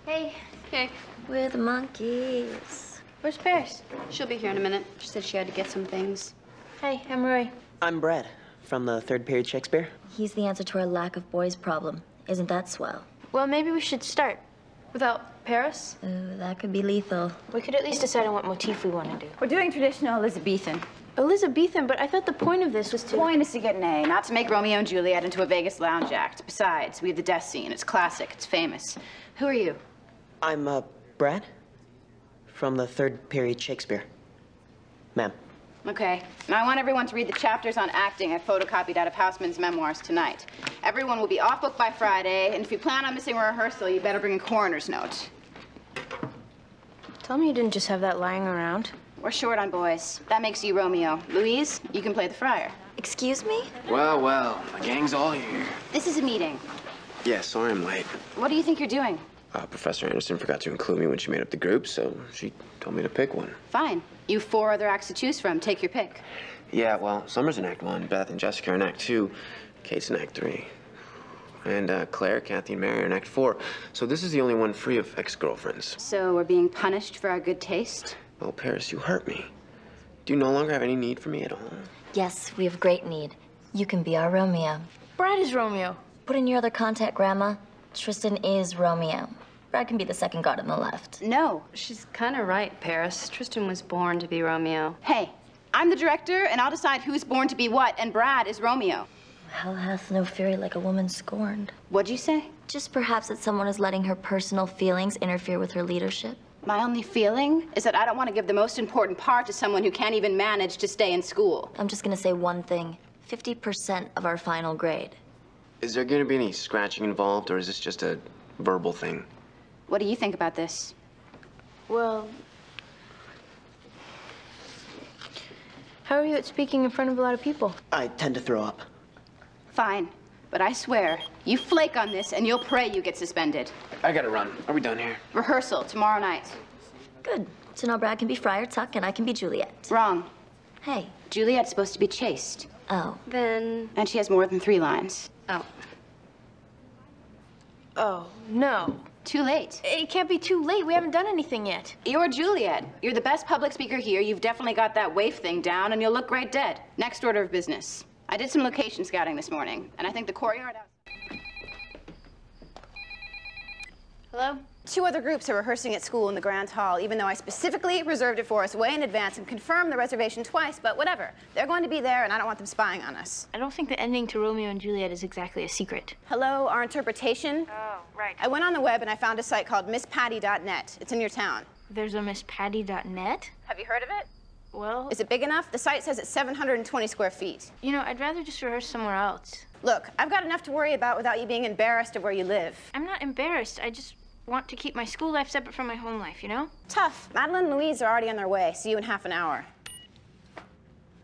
Hey. Hey. We're the monkeys. Where's Paris? She'll be here in a minute. She said she had to get some things. Hey, I'm Rory. I'm Brad, from the third period Shakespeare. He's the answer to our lack of boys problem. Isn't that swell? Well, maybe we should start. Without Paris? Ooh, that could be lethal. We could at least decide on what motif we want to do. We're doing traditional Elizabethan. Elizabethan, but I thought the point of this was to... The point is to get an A, not to make Romeo and Juliet into a Vegas lounge act. Besides, we have the death scene. It's classic. It's famous. Who are you? I'm, Brad, from the third period Shakespeare. Ma'am. Okay. Now, I want everyone to read the chapters on acting I photocopied out of Houseman's memoirs tonight. Everyone will be off book by Friday, and if you plan on missing a rehearsal, you better bring a coroner's note. Tell me you didn't just have that lying around. We're short on boys. That makes you Romeo. Louise, you can play the friar. Excuse me? Well, well, the gang's all here. This is a meeting. Yeah, sorry I'm late. What do you think you're doing? Professor Anderson forgot to include me when she made up the group, so she told me to pick one. Fine. You have 4 other acts to choose from. Take your pick. Yeah, well, Summer's in Act 1, Beth and Jessica are in Act 2, Kate's in Act 3. And Claire, Kathy, and Mary are in Act 4. So this is the only one free of ex-girlfriends. So we're being punished for our good taste? Oh, Paris, you hurt me. Do you no longer have any need for me at all? Yes, we have great need. You can be our Romeo. Brad is Romeo. Put in your other contact, Grandma. Tristan is Romeo. Brad can be the second guard on the left. No. She's kind of right, Paris. Tristan was born to be Romeo. Hey, I'm the director, and I'll decide who's born to be what, and Brad is Romeo. Hell hath no fury like a woman scorned. What'd you say? Just perhaps that someone is letting her personal feelings interfere with her leadership. My only feeling is that I don't want to give the most important part to someone who can't even manage to stay in school. I'm just gonna say one thing. 50% of our final grade. Is there going to be any scratching involved, or is this just a verbal thing? What do you think about this? Well... How are you at speaking in front of a lot of people? I tend to throw up. Fine, but I swear, you flake on this and you'll pray you get suspended. I gotta run. Are we done here? Rehearsal tomorrow night. Good. So now Brad can be Friar Tuck and I can be Juliet. Wrong. Hey. Juliet's supposed to be chaste. Oh. Then... And she has more than 3 lines. Oh. Oh, no. Too late. It can't be too late. We haven't done anything yet. You're Juliet. You're the best public speaker here. You've definitely got that waif thing down, and you'll look great dead. Next order of business. I did some location scouting this morning, and I think the courtyard outside... Hello? 2 other groups are rehearsing at school in the Grand Hall, even though I specifically reserved it for us way in advance and confirmed the reservation twice, but whatever. They're going to be there, and I don't want them spying on us. I don't think the ending to Romeo and Juliet is exactly a secret. Hello, our interpretation? Oh, right. I went on the web and I found a site called misspatty.net. It's in your town. There's a misspatty.net? Have you heard of it? Well... Is it big enough? The site says it's 720 square feet. You know, I'd rather just rehearse somewhere else. Look, I've got enough to worry about without you being embarrassed of where you live. I'm not embarrassed. I just want to keep my school life separate from my home life, you know? Tough. Madeline and Louise are already on their way. See you in half an hour.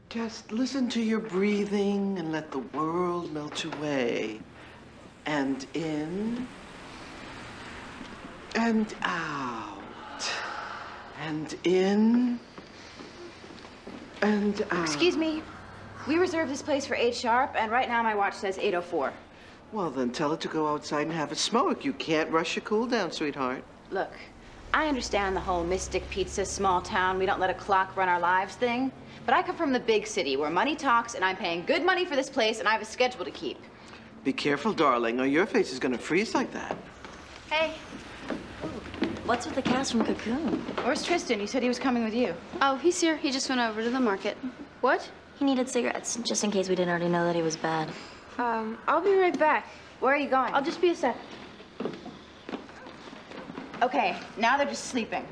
Just listen to your breathing and let the world melt away. And in. And out. And in. And out. Excuse me. We reserved this place for 8 sharp, and right now my watch says 8:04. Well, then tell her to go outside and have a smoke. You can't rush your cool down, sweetheart. Look, I understand the whole Mystic Pizza, small town, we don't let a clock run our lives thing. But I come from the big city where money talks, and I'm paying good money for this place, and I have a schedule to keep. Be careful, darling, or your face is gonna freeze like that. Hey. What's with the cast from Cocoon? Where's Tristan? You said he was coming with you. Oh, he's here. He just went over to the market. What? He needed cigarettes, just in case we didn't already know that he was bad. I'll be right back. Where are you going? I'll just be a sec. Okay, now they're just sleeping.